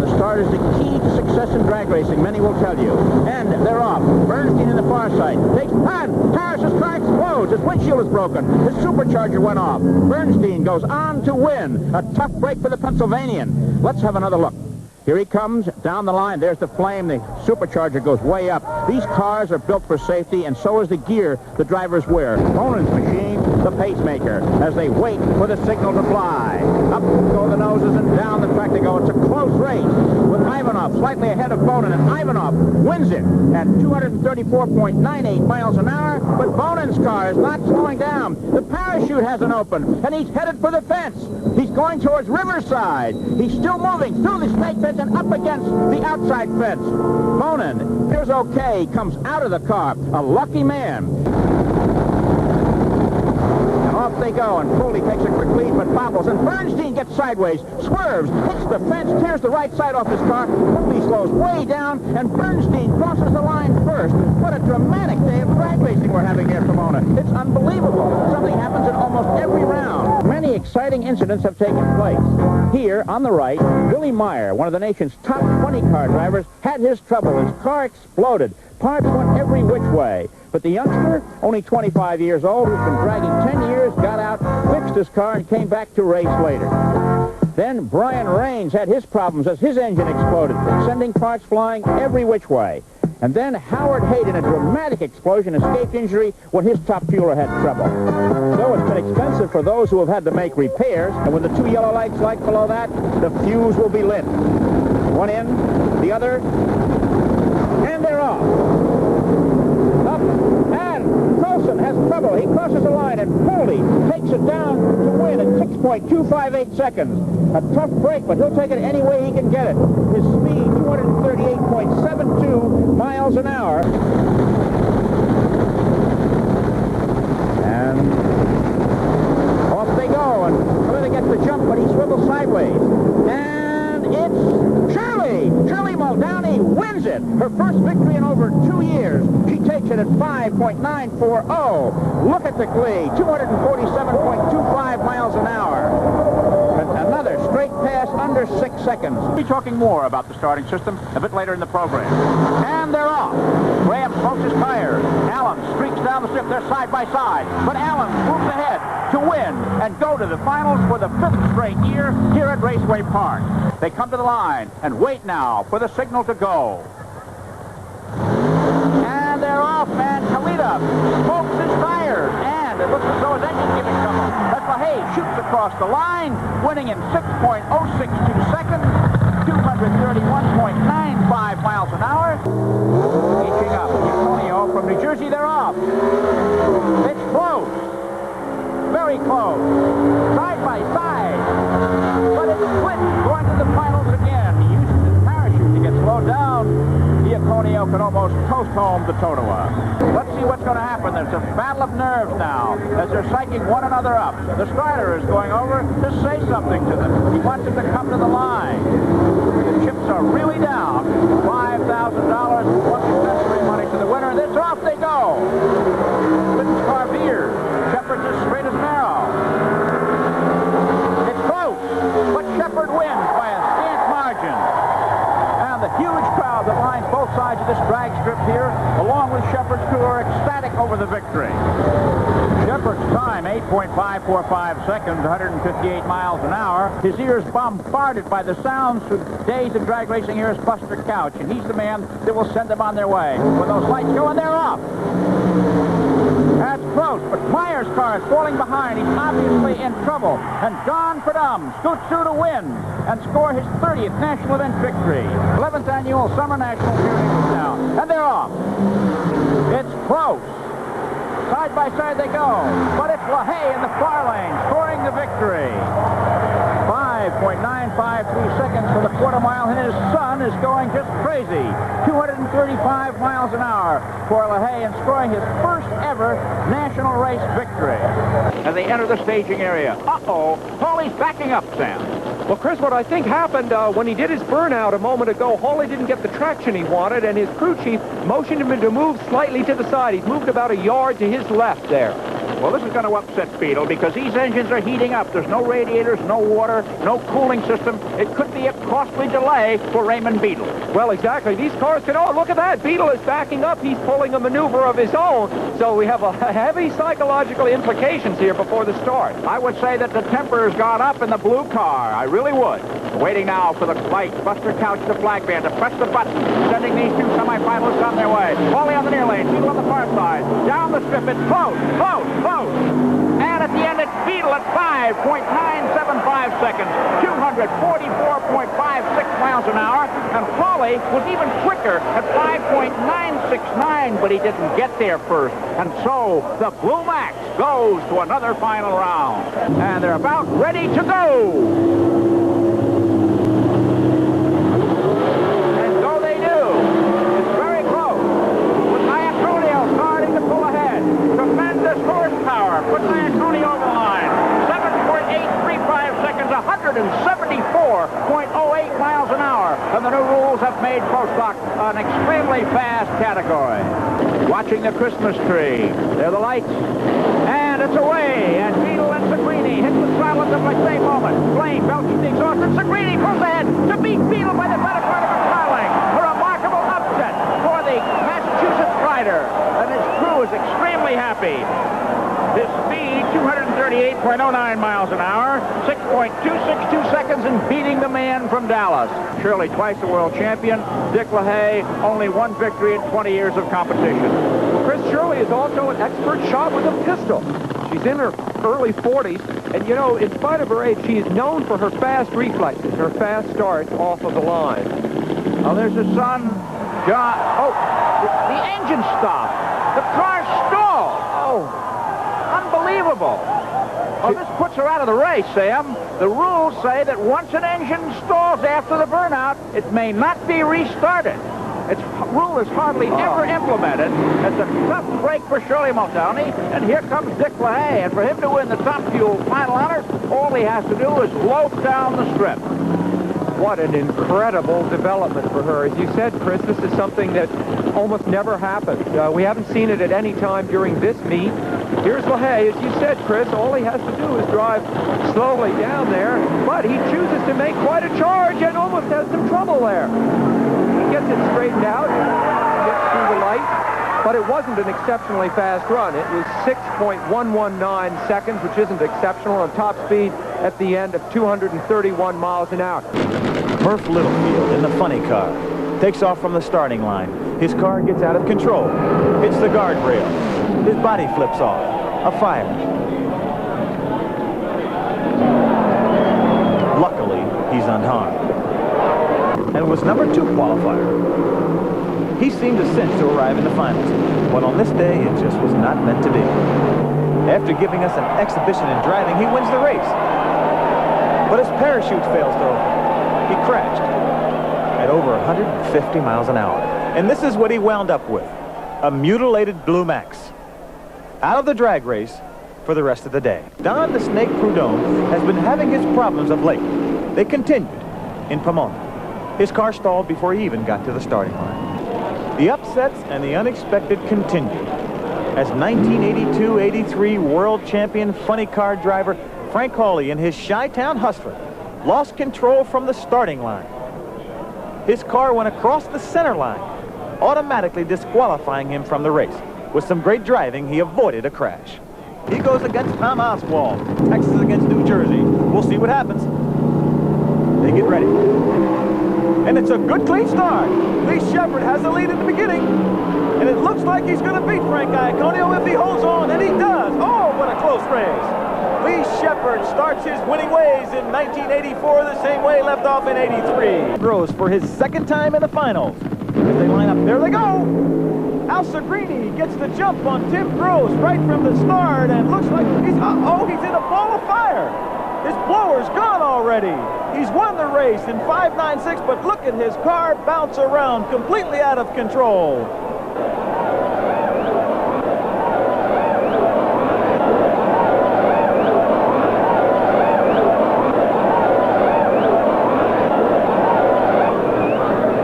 The start is the key to success in drag racing, many will tell you. And they're off. Bernstein in the far side. Takes and Harris's car explodes. His windshield is broken. His supercharger went off. Bernstein goes on to win. A tough break for the Pennsylvanian. Let's have another look. Here he comes down the line. There's the flame. The supercharger goes way up. These cars are built for safety, and so is the gear the drivers wear. Conan's machine, the pacemaker, as they wait for the signal to fly. Up go the noses and down the track they go. It's a close race with Ivanov slightly ahead of Bonin, and Ivanov wins it at 234.98 miles an hour, but Bonin's car is not slowing down. The parachute hasn't opened, and he's headed for the fence. He's going towards Riverside. He's still moving through the snake fence and up against the outside fence. Bonin, here's okay, comes out of the car. A lucky man. And off they go, and Posey takes a quick lead, but bobbles, and Bernstein gets sideways, swerves, hits the fence, tears the right side off his car. Posey slows way down, and Bernstein crosses the line first. What a dramatic day of drag racing we're having here, Pomona. It's unbelievable. Something happens in almost every round. Many exciting incidents have taken place. Here, on the right, Billy Meyer, one of the nation's top 20 car drivers, had his trouble. His car exploded. Parts went every which way. But the youngster, only 25 years old, who's been dragging 10 years, got out, fixed his car, and came back to race later. Then Brian Raines had his problems as his engine exploded, sending parts flying every which way. And then Howard Hayden, a dramatic explosion, escaped injury when his top fueler had trouble. So it's been expensive for those who have had to make repairs, and when the two yellow lights light below that, the fuse will be lit. One in, the other, and they're off. Up, and Colson has trouble. He crosses the line, and Posey takes it down to win at 6.258 seconds. A tough break, but he'll take it any way he can get it. His speed, 238.72 miles an hour. And off they go, and Coletta gets the jump, but he swivels sideways. And it's Shirley! Shirley Muldowney wins it! Her first victory in over 2 years. She takes it at 5.940. Look at the glee, 247.25 miles an hour. Another straight pass under 6 seconds. We'll be talking more about the starting system a bit later in the program. And they're off. Graham smokes his tires. Allen streaks down the strip. They're side by side. But Allen moves ahead to win and go to the finals for the 5th straight year here at Raceway Park. They come to the line and wait now for the signal to go. And they're off, and Kalita smokes his tires. And it looks as though his engine's giving trouble. But LaHaye shoots across the line, winning in 6.062 seconds, 231.95 miles an hour. Inching up, Antonio from New Jersey, they're off. It's close. Very close. Side by side. But it's Clinton going to the finals again. He uses his parachute to get slowed down. Iaconio can almost coast home to Totowa. Let's see what's going to happen. There's a battle of nerves now as they're psyching one another up. The starter is going over to say something to them. He wants them to come to the line. The chips are really down. $5,000 plus accessory money to the winner. This off they go. Clinton's car veers. Shepard's as straight as an arrow. It's close, but Shepard wins by a scant margin. And the huge crowd that lines both sides of this drag strip here, along with Shepard's crew, are ecstatic over the victory. Shepard's time, 8.545 seconds, 158 miles an hour. His ears bombarded by the sounds through days of drag racing here is Buster Couch, and he's the man that will send them on their way. When those lights go, and they're off. That's close, but Meyer's car is falling behind. He's obviously in trouble. And Don Pradum scoots through to win and score his 30th national event victory. 11th annual Summer Nationals here in Englishtown. And they're off. It's close. Side by side they go. But it's LaHaye in the far lane scoring the victory. 5.953 seconds for the quarter mile, and his son is going just crazy. 235 miles an hour for LaHaye and scoring his first ever national race victory. As they enter the staging area. Uh-oh, Hawley's backing up, Sam. Well, Chris, what I think happened when he did his burnout a moment ago, Hawley didn't get the traction he wanted, and his crew chief motioned him to move slightly to the side. He's moved about a yard to his left there. Well, this is going to upset Beetle because these engines are heating up. There's no radiators, no water, no cooling system. It could be a costly delay for Raymond Beetle. Well, exactly. These cars can... Oh, look at that. Beetle is backing up. He's pulling a maneuver of his own. So we have a heavy psychological implications here before the start. I would say that the temper has gone up in the blue car. I really would. Waiting now for the light. Buster Couch, the flag man, to press the button, sending these two semifinalists on their way. Wally on the near lane, Beetle on the far side. Down the strip, it's close. And at the end, it's Beetle at 5.975 seconds, 244.56 miles an hour. And Hawley was even quicker at 5.969, but he didn't get there first. And so the Blue Max goes to another final round. And they're about ready to go. Horsepower puts Antonio over the line. 7.835 seconds, 174.08 miles an hour. And the new rules have made Postlock an extremely fast category. Watching the Christmas tree. There are the lights. And it's away. And Beetle and Segrini hit the throttle at the same moment. Flame belches the exhaust. And Segrini pulls ahead to beat Beetle by the better part of a throttling. A remarkable upset for the Massachusetts rider. And his crew is extremely happy. His speed, 238.09 miles an hour, 6.262 seconds in beating the man from Dallas. Shirley, twice the world champion. Dick LaHaye, only one victory in 20 years of competition. Chris Shirley is also an expert shot with a pistol. She's in her early 40s, and you know, in spite of her age, she is known for her fast reflexes, her fast start off of the line. Oh, there's his son, John. Oh, the engine stopped. The car stalled. Oh. Unbelievable. Oh, this puts her out of the race, Sam. The rules say that once an engine stalls after the burnout, it may not be restarted. Its rule is hardly ever implemented. It's a tough break for Shirley Muldowney, and here comes Dick LaHaye. And for him to win the Top Fuel final honor, all he has to do is lope down the strip. What an incredible development for her. As you said, Chris, this is something that almost never happens. We haven't seen it at any time during this meet. Here's LaHaye. As you said, Chris, all he has to do is drive slowly down there, but he chooses to make quite a charge and almost has some trouble there. He gets it straightened out, gets through the light, but it wasn't an exceptionally fast run. It was 6.119 seconds, which isn't exceptional, on top speed at the end of 231 miles an hour. Murph Littlefield in the funny car takes off from the starting line. His car gets out of control, hits the guardrail. His body flips off. A fire. Luckily, he's unharmed. And was number 2 qualifier. He seemed a cinch to arrive in the finals, but on this day, it just was not meant to be. After giving us an exhibition in driving, he wins the race. But his parachute fails to open. He crashed at over 150 miles an hour. And this is what he wound up with. A mutilated Blue Max. Out of the drag race for the rest of the day. Don the Snake Prudhomme has been having his problems of late. They continued in Pomona. His car stalled before he even got to the starting line. The upsets and the unexpected continued as 1982-83 world champion funny car driver Frank Hawley in his Chi-Town Hustler lost control from the starting line. His car went across the center line, automatically disqualifying him from the race. With some great driving, he avoided a crash. He goes against Tom Oswald. Texas against New Jersey. We'll see what happens. They get ready. And it's a good, clean start. Lee Shepard has the lead in the beginning. And it looks like he's going to beat Frank Iaconio if he holds on, and he does. Oh, what a close race. Lee Shepard starts his winning ways in 1984 the same way left off in 83. Gross for his second time in the finals. As they line up, there they go. Al Segrini gets the jump on Tim Gross right from the start, and looks like he's in a ball of fire. His blower's gone already. He's won the race in 5.96, but look at his car bounce around, completely out of control.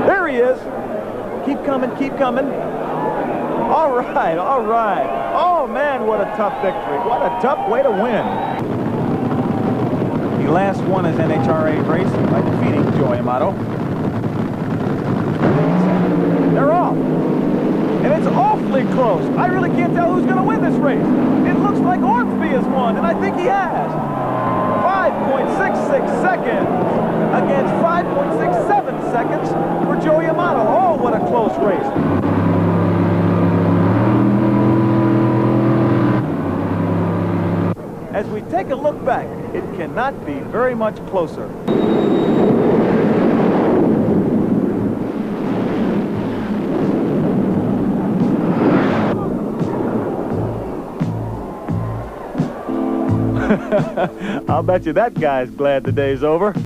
There he is. Keep coming, keep coming. All right. Oh, man, man, what a tough victory. What a tough way to win. He last won his NHRA race by defeating Joey Amato. They're off. And it's awfully close. I really can't tell who's going to win this race. It looks like Ormsby has won, and I think he has. 5.66 seconds against 5.67 seconds for Joey Amato. Oh, what a close race. As we take a look back, it cannot be very much closer. I'll bet you that guy's glad the day's over.